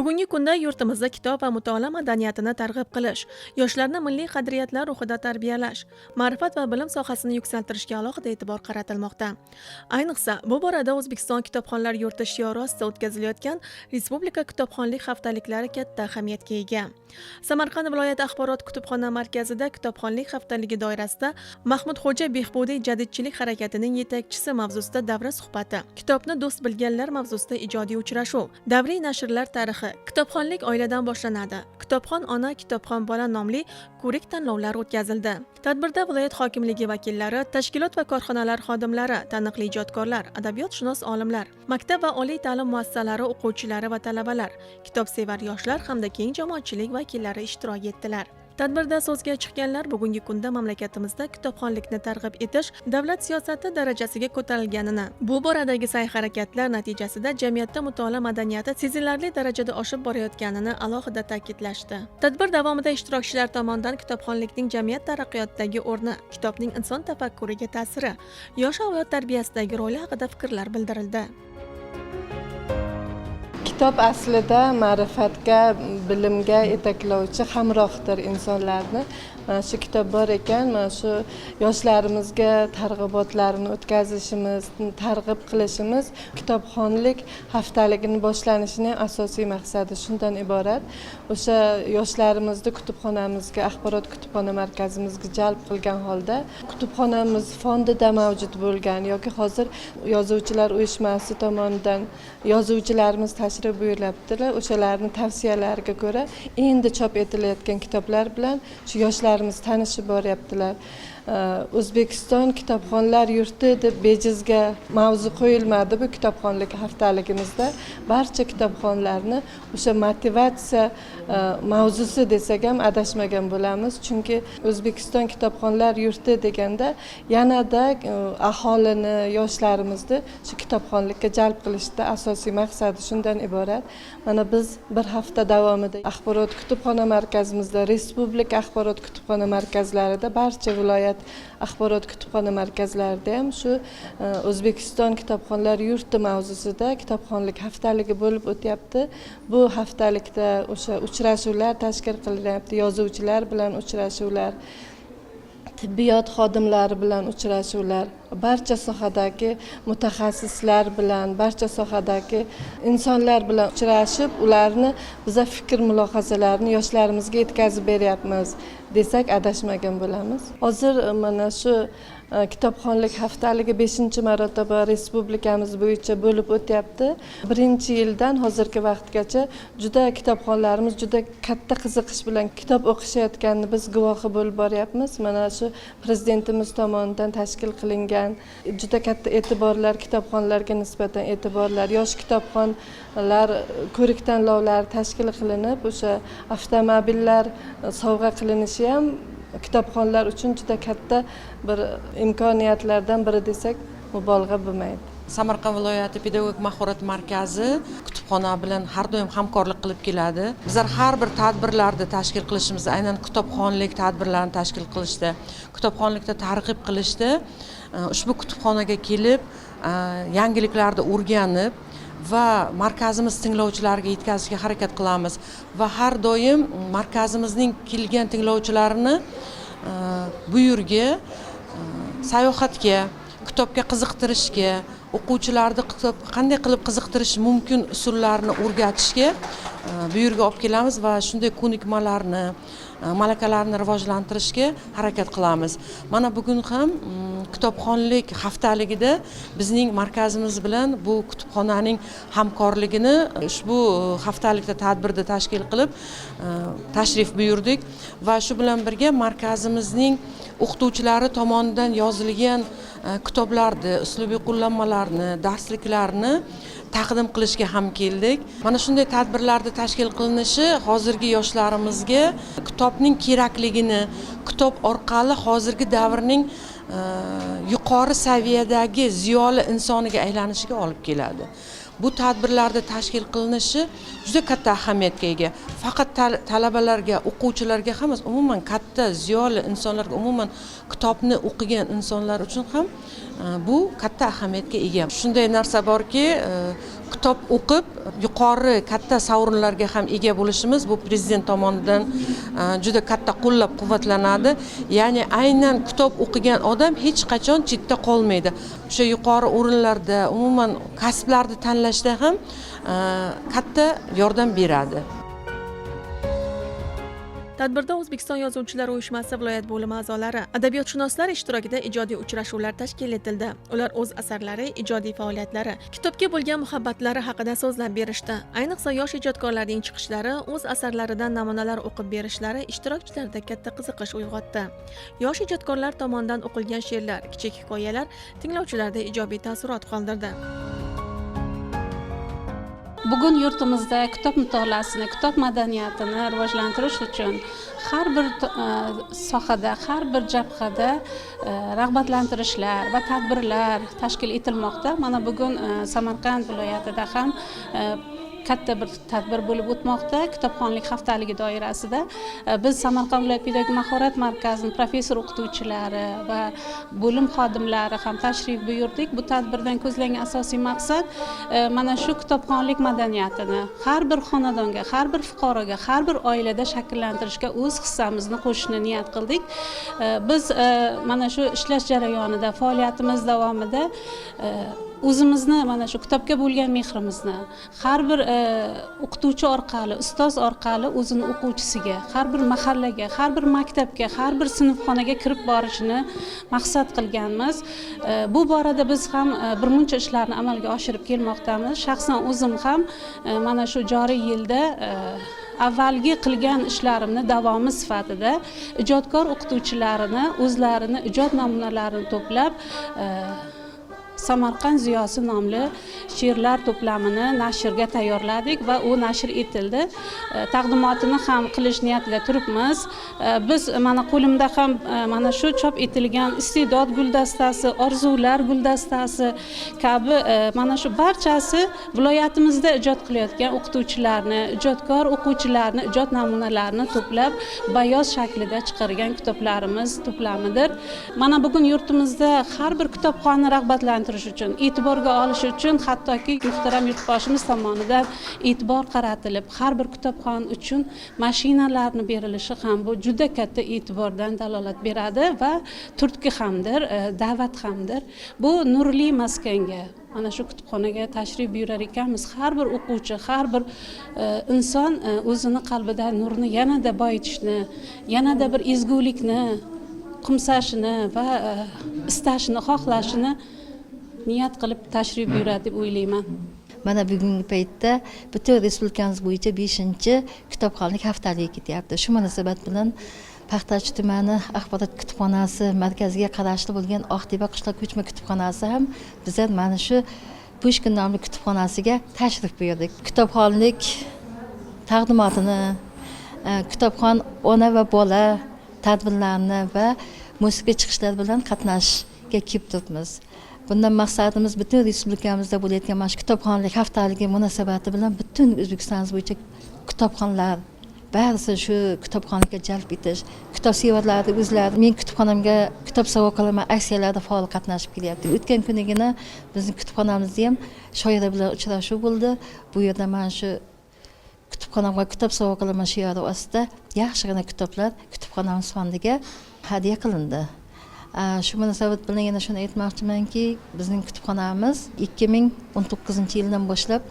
Bugungi kunda yurtimizda kitob va mutolaa madaniyatini targ'ib qilish, yoshlarni milliy qadriyatlar ruhida tarbiyalash, ma'rifat va bilim sohasini yuksaltirishga alohida e'tibor qaratilmoqda. Ayniqsa, bu borada O'zbekiston kitobxonlar yurti shiori ostida o'tkazilayotgan Respublika kitobxonlik haftaliklari katta ahamiyatga ega. Samarqand viloyat axborot kutubxona markazida kitobxonlik haftaligi doirasida Mahmudxo'ja Behbudiy jadidchilik harakatining yetakchisi mavzusida davra suhbati, kitobni do'st bilganlar mavzusida ijodiy uchrashuv, davriy nashrlar tarixi, kitobxonlik oiladan boshlanadi, kitobxon ona, kitobxon bola nomli ko'rik tanlovlar o'tkazildi. Tadbirda viloyat hokimligi vakillari, tashkilot va korxonalar xodimlari, taniqli ijodkorlar, adabiyotshunos olimlar, maktab va oliy ta'lim muassasalari o'quvchilari va talabalar, kitobsevar yoshlar hamda keng jamoatchilik vakillari ishtirok etdilar. Tadbirda so'zga chiqqanlar bugungi kunda mamlakatimizda kitobxonlikni targ'ib etish davlat siyosati darajasiga ko'tarilganini, bu boradagi sa'y-harakatlar natijasida jamiyatda mutolaa madaniyati sezilarli darajada oshib borayotganini alohida ta'kidlashdi. Tadbir davomida ishtirokchilar tomonidan kitobxonlikning jamiyat taraqqiyotidagi o'rni, kitobning inson tafakkuriga ta'siri, yosh avlod tarbiyasidagi roli haqida fikrlar bildirildi. Kitob aslida ma'rifatga, bilimga yetaklovchi hamrohdir insonlarni. Mana shu kitob bor ekan, mana shu yoshlarimizga targ'ibotlarini o'tkazishimiz, targ'ib qilishimiz kitobxonlik haftaligini boshlanishining asosiy maqsadi shundan iborat. O'sha yoshlarimizni kutubxonamizga, axborot kutubxona markazimizga jalb qilgan holda kutubxonamiz fondida mavjud bo'lgan yoki hozir yozuvchilar uyushmasi tomonidan yozuvchilarimiz tashrif buyuryaptilar. O'shalarning tavsiyalariga ko'ra endi chop etilayotgan kitoblar bilan shu yoshlarimiz tanishib boryaptilar. O'zbekiston kitobxonlar yurti deb bejizga mavzu qo'yilmadi bu kitobxonlik haftaligimizda. Barcha kitobxonlarni o'sha motivatsiya mavzusi desak ham adashmagan bo'lamiz. Chunki O'zbekiston kitobxonlar yurti deganda yanada aholini, yoshlarimizni shu kitobxonlikka jalb qilishda asosiy maqsadi shundan iborat. Mana biz bir hafta davomida axborot kutubxona markazimizda, Respublika axborot kutubxona markazlarida, barcha viloyat axborot kutubxona markazlarida ham shu O'zbekiston kitobxonlar yurti mavzusida kitobxonlik haftaligi bo'lib o'tyapti. Bu haftalikda o'sha uchrashuvlar tashkil qilinyapti, yozuvchilar bilan uchrashuvlar, tibbiyot xodimlari bilan uchrashuvlar, barcha sohadagi mutaxassislar bilan, barcha sohadagi insonlar bilan uchrashib, ularni biza fikr mulohazalarini yoshlarimizga yetkazib beryapmiz desak adashmagan bo'lamiz. Hozir mana shu kitobxonlik haftaligi 5-marotaba respublikamiz bo'yicha bo'lib o'tyapti. 1-yildan hozirgi vaqtgacha juda kitobxonlarimiz juda katta qiziqish bilan kitob o'qishayotganini biz guvohi bo'lib boryapmiz. Mana shu prezidentimiz tomonidan tashkil qilingan juda katta e'tiborlar, kitobxonlarga nisbatan e'tiborlar, yosh kitobxonlar ko'rik tanlovlari tashkil qilinib, o'sha avtomobillar sovg'a qilinishi ham kitobxonlar uchun juda katta bir imkoniyatlardan biri desak mubolag'a bo'lmaydi. Samarqand viloyati pedagogik mahorat markazi kutubxona bilan har doim hamkorlik qilib keladi. Bizlar har bir tadbirlarni tashkil qilishimiz, aynan kitobxonlik tadbirlarini tashkil qilishda, kitobxonlikda targ'ib qilishda ushbu kutubxonaga kelib, yangiliklarni o'rganib va markazimiz tinglovchilariga yetkazishga harakat qilamiz va har doim markazimizning kelgan tinglovchilarini bu yerga sayohatga, kitobga qiziqtirishga, o'quvchilarni kitob qanday qilib qiziqtirish mumkin usullarni o'rgatishga bu yerga olib kelamiz va shunday ko'nikmalarni, malakalarni rivojlantirishga harakat qilamiz. Mana bugun ham kitobxonlik haftaligida bizning markazimiz bilan bu kutubxonaning hamkorligini ushbu haftalikda tadbirda tashkil qilib tashrif buyurdik va shu bilan birga markazimizning o'qituvchilari tomonidan yozilgan kitoblarni, uslubiy qo'llanmalarni, darsliklarni taqdim qilishga ham keldik. Mana shunday tadbirlarda tashkil qilinishi hozirgi yoshlarimizga kitobning kerakligini, kitob orqali hozirgi davrning yuqori saviyadagi ziyoli insoniga aylanishiga olib keladi. Bu tadbirlarda tashkil qilinishi juda katta ahamiyatga ega. Faqat talabalarga, o'quvchilarga emas, umuman katta ziyoli insonlarga, umuman kitobni o'qigan insonlar uchun ham bu katta ahamiyatga ega. Shunday narsa borki, kitob o'qib yuqori katta sovrinlarga ham ega bo'lishimiz bu prezident tomonidan juda katta qo'llab-quvvatlanadi. Ya'ni aynan kitob o'qigan odam hech qachon chetda qolmaydi. O'sha yuqori o'rinlarda, umuman kasblarni tanlashda ham katta yordam beradi. Tadbirda O'zbekiston Yozuvchilar uyushmasi viloyat bo'limi a'zolari, adabiyotshunoslar ishtirokida ijodiy uchrashuvlar tashkil etildi. Ular o'z asarlari, ijodiy faoliyatlari, kitobga bo'lgan muhabbatlari haqida so'zlab berishdi. Ayniqsa yosh ijodkorlarning chiqishlari, o'z asarlaridan namunalar o'qib berishlari ishtirokchilarda katta qiziqish uyg'otdi. Yosh ijodkorlar tomonidan o'qilgan she'rlar, kichik hikoyalar tinglovchilarda ijobiy taassurot qoldirdi. Bugun yurtimizda kitob mutolaasini, kitob madaniyatini rivojlantirish uchun har bir sohada, har bir jabhada rag'batlantirishlar va tadbirlar tashkil etilmoqda. Mana bugun Samarqand viloyatida ham katta bir tadbir bo'lib o'tmoqda. Kitobxonlik haftaligi doirasida biz Samarqand viloyat pedagogik mahorat markazining professor o'qituvchilari va bo'lim xodimlari ham tashrif buyurdik. Bu tadbirdan ko'zlangan asosiy maqsad mana shu kitobxonlik madaniyatini har bir xonadonga, har bir fuqaroga, har bir oilada shakllantirishga o'z hissamizni qo'shishni niyat qildik. Biz mana shu ishlash jarayonida, faoliyatimiz davomida o'zimizni mana shu kitobga bo'lgan mehrimizni har bir o'qituvchi orqali, ustoz orqali o'zini o'quvchisiga, har bir mahallaga, har bir maktabga, har bir sinfxonaga kirib borishni maqsad qilganmiz. Bu borada biz ham bir muncha ishlarni amalga oshirib kelmoqdamiz. Shaxsan o'zim ham mana shu joriy yilda avvalgi qilgan ishlarimni davomi sifatida ijodkor o'qituvchilarini o'zlarini ijod namunalarini to'plab Samarqand ziyosi nomli she'rlar to'plamini nashrga tayyorladik va u nashr etildi. Taqdimotini ham qilish niyatida turibmiz. Biz mana qo'limda ham mana shu chop etilgan iste'dod guldastasi, orzular guldastasi kabi mana shu barchasi viloyatimizda ijod qilayotgan o'qituvchilarni, ijodkor o'quvchilarni ijod namunalarini to'plab bayoz shaklida chiqargan kitoblarimiz to'plamidir. Mana bugun yurtimizda har bir kitobxonni rag'batlantirish uchun, e'tiborga olish uchun hattoki muhtaram yurtboshimiz tomonidan e'tibor qaratilib, har bir kitobxon uchun mashinalarni berilishi ham bu juda katta e'tibordan dalolat beradi va turtki hamdir, da'vat hamdir. Bu nurli maskanga, mana shu kutubxonaga tashrif buyurar ekanmiz. Har bir o'quvchi, har bir inson o'zini qalbida nurni yanada boyitishni, yanada bir ezgulikni qumsashini va istashini, xohlashini niyat qilib tashrif buyuradi deb o'ylayman. Mana bugungi paytda butun respublikamiz bo'yicha 5-kitobxonlik haftaligi ketyapti. Shu munosabat bilan Paxtachi tumani axborot kutubxonasi markaziga qarashli bo'lgan Oqtepa qishloq ko'chma kutubxonasi ham bizlar mana shu Pushkin nomli kutubxonasiga tashrif buyurdik. Kitobxonlik taqdimotini, kitobxon ona va bola tadbirlarini va musiqiy chiqishlar bilan qatnashishga kelib turibmiz. Bundan maqsadimiz butun respublikamizda bo'layotgan mana shu kitobxonlik haftaligi munosabati bilan butun O'zbekiston bo'yicha kitobxonlar barisi shu kitobxonlikka jalb etish, kitob sevarlarni o'zlari men kutubxonamga kitob sovg'a qilaman aksiyalarida faol qatnashib kelyapti. O'tgan kunigina bizning kutubxonamizda ham shoirlar bilan uchrashuv bo'ldi. Bu yerda mana shu kutubxonamga kitob sovg'a qilaman shiori ostida yaxshigina kitoblar kutubxonamiz fondiga hadya qilindi. Shu munosabat bilan yana shuni aytmoqchimanki, bizning kutubxonamiz 2019-yildan boshlab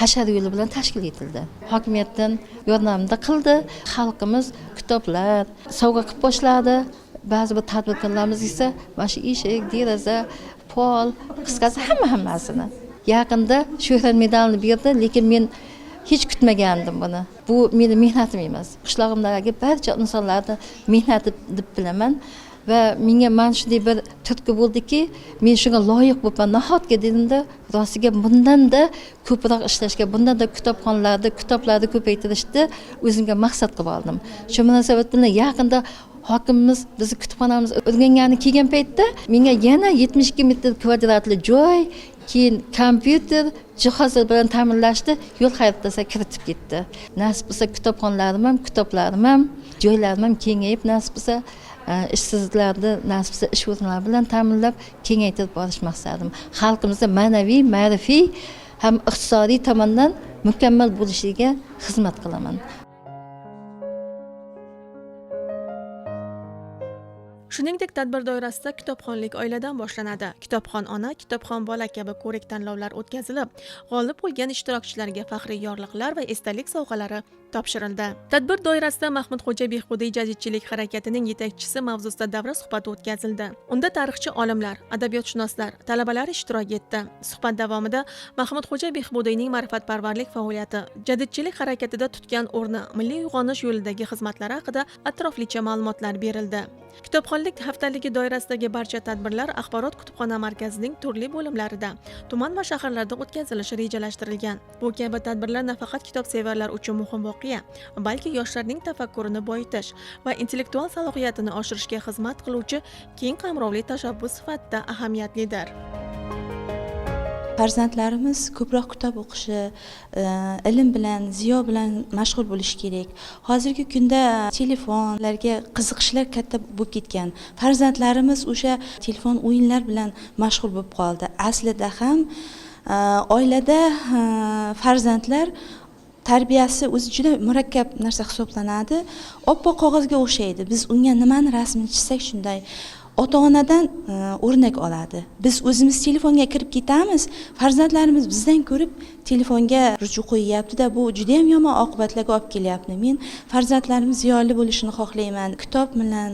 hashar yo'li bilan tashkil etildi. Hokimiyatdan yordamda qildi. Xalqimiz kitoblar sovg'a qilib boshladi. Ba'zi bir tadbirkorlarimiz esa mana shu eshik, deraza, pol, qisqasi hammasini. Yaqinda Shuhrat medalini berdi, lekin men hech kutmagandim buni. Bu mening mehnatim emas. Qishlog'imdagi barcha insonlarning mehnati deb bilaman. Va menga mana shunday bir turtki bo'ldiki, men shunga loyiq bo'lman. Nahotki dedimda, rostga bundan-da ko'proq ishlashga, bundan-da kitoblarni ko'paytirishni o'zimga maqsad qilib oldim. Shu munosabat bilan yaqinda hokimimiz bizni kutubxonamiz o'rgangani kelgan paytda menga yana 72 metr kvadratli joy, keyin kompyuter jihozlar bilan ta'minlashni yo'l xaritasida kiritib ketdi. Nasib bo'lsa kitobxonlarim ham, kitoblarim ham, joylarim ham kengayib, nasib bo'lsa ishsizlarni nasib bo'lsa ish o'rinlari bilan ta'minlab kengaytirib borish maqsadim. Xalqimizda ma'naviy, ma'rifiy ham iqtisodiy tomondan mukammal bo'lishiga xizmat qilaman. Shuningdek, tadbir doirasida kitobxonlik oiladan boshlanadi. Kitobxon ona, kitobxon bola kabi ko'rik tanlovlar o'tkazilib, g'olib bo'lgan ishtirokchilarga faxriy yorliqlar va esdalik sovg'alari topshirildi. Tadbir doirasida Mahmudxo'ja Behbudiy jadidchilik harakatining yetakchisi mavzusida davra suhbati o'tkazildi. Unda tarixchi olimlar, adabiyotshunoslar, talabalar ishtirok etdi. Suhbat davomida Mahmudxo'ja Behbudiyning ma'rifatparvarlik faoliyati, jadidchilik harakatida tutgan o'rni, milliy uyg'onish yo'lidagi xizmatlari haqida atroflicha ma'lumotlar berildi. Kitobxonlik haftaligi doirasidagi barcha tadbirlar Axborot kutubxona markazining turli bo'limlarida, tuman va shaharlarda o'tkazilishi rejalashtirilgan. Bu kabi tadbirlar nafaqat kitobsevarlar uchun muhim voqea, balki yoshlarning tafakkurini boyitish va intellektual salohiyatini oshirishga xizmat qiluvchi keng qamrovli tashabbus sifatida ahamiyatlidir. Farzandlarimiz ko'proq kitob o'qishi, ilm bilan, ziyo bilan mashg'ul bo'lishi kerak. Hozirgi kunda telefonlarga qiziqishlar katta bo'lib ketgan. Farzandlarimiz o'sha telefon o'yinlar bilan mashg'ul bo'lib qoldi. Aslida ham oilada farzandlar tarbiyasi o'zi juda murakkab narsa hisoblanadi. Oppoq qog'ozga o'xshaydi. Biz unga nimani rasmini chizsak shunday ota-onadan o'rnak oladi. Biz o'zimiz telefonga kirib ketamiz, farzandlarimiz bizdan ko'rib telefonga ruju qo'yyapti-da, bu juda ham yomon oqibatlarga olib kelyapti. Men farzandlarimiz ziyoli bo'lishini xohlayman. Kitob bilan,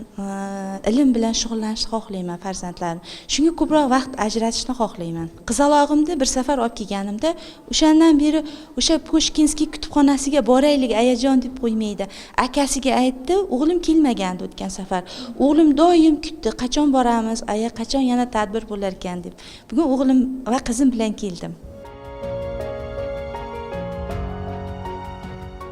ilm bilan shug'ullanishni xohlayman farzandlarim. Shunga ko'proq vaqt ajratishni xohlayman. Qizalog'imni bir safar olib kelganimda, o'shandan beri o'sha Pushkinskiy kutubxonasiga boraylik ayajon deb qo'ymaydi. Akasiga aytdi, o'g'lim kelmagandi o'tgan safar. O'g'lim doim kutdi, qachon boramiz, qachon yana tadbir bo'lar ekan deb. Bugun o'g'lim va qizim bilan keldim.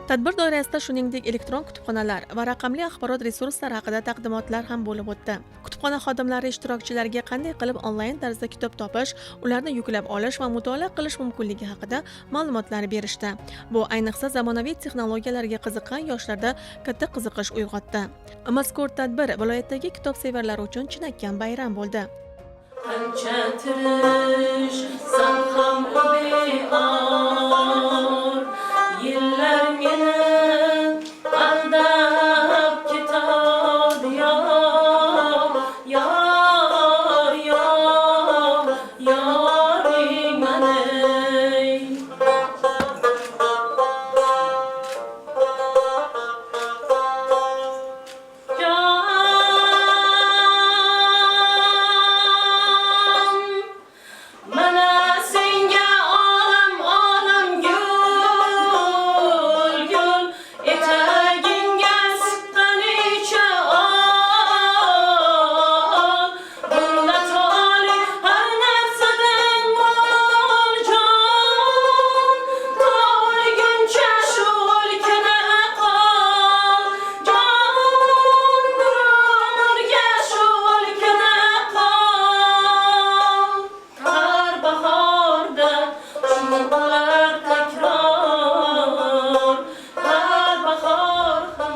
Tadbir doirasida shuningdek elektron kutubxonalar va raqamli axborot resurslari haqida taqdimotlar ham bo'lib o'tdi. Kutubxona xodimlari ishtirokchilarga qanday qilib onlayn tarzda kitob topish, ularni yuklab olish va mutolaa qilish mumkinligi haqida ma'lumotlar berishdi. Bu ayniqsa zamonaviy texnologiyalarga qiziqqan yoshlarda katta qiziqish uyg'otdi. Mazkur tadbir viloyatdagi kitobsevarlar uchun chinakam bayram bo'ldi. Qancha tirishsam ham beor, yillar meni aldab ketadi yor, yor, yor, yoring manay. Mana senga olam olam gul gul, etagingga siqqanicha ol. Bunda toli har narsadan mo'l jon, tolguncha shu o'lkada qol. Jon umrga shu o'lkada qol. Har bahorda shu bo'lar takror, har bahor ham.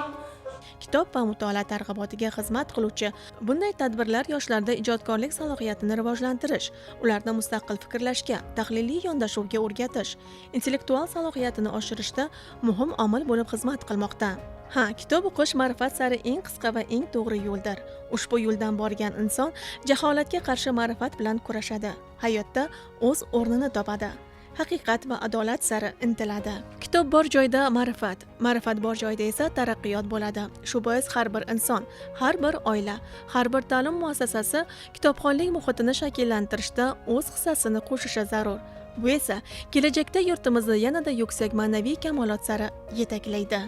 Kitob va mutolaa targ'ibotiga xizmat qiluvchi bunday tadbirlar yoshlarda ijodkorlik salohiyatini rivojlantirish, ularni mustaqil fikrlashga, tahliliy yondashuvga o'rgatish, intellektual salohiyatini oshirishda muhim omil bo'lib xizmat qilmoqda. Kitob o'qish ma'rifat sari eng qisqa va eng to'g'ri yo'ldir. Ushbu yo'ldan borgan inson jaholatga qarshi ma'rifat bilan kurashadi. Hayotda o'z o'rnini topadi. Haqiqat va adolat sari intiladi. Kitob bor joyda ma'rifat, ma'rifat bor joyda esa taraqqiyot bo'ladi. Shu bois har bir inson, har bir oila, har bir ta'lim muassasasi kitobxonlik muhitini shakllantirishda o'z hissasini qo'shishi zarur. Bu esa kelajakda yurtimizni yanada yuksak ma'naviy kamolot sari yetaklaydi.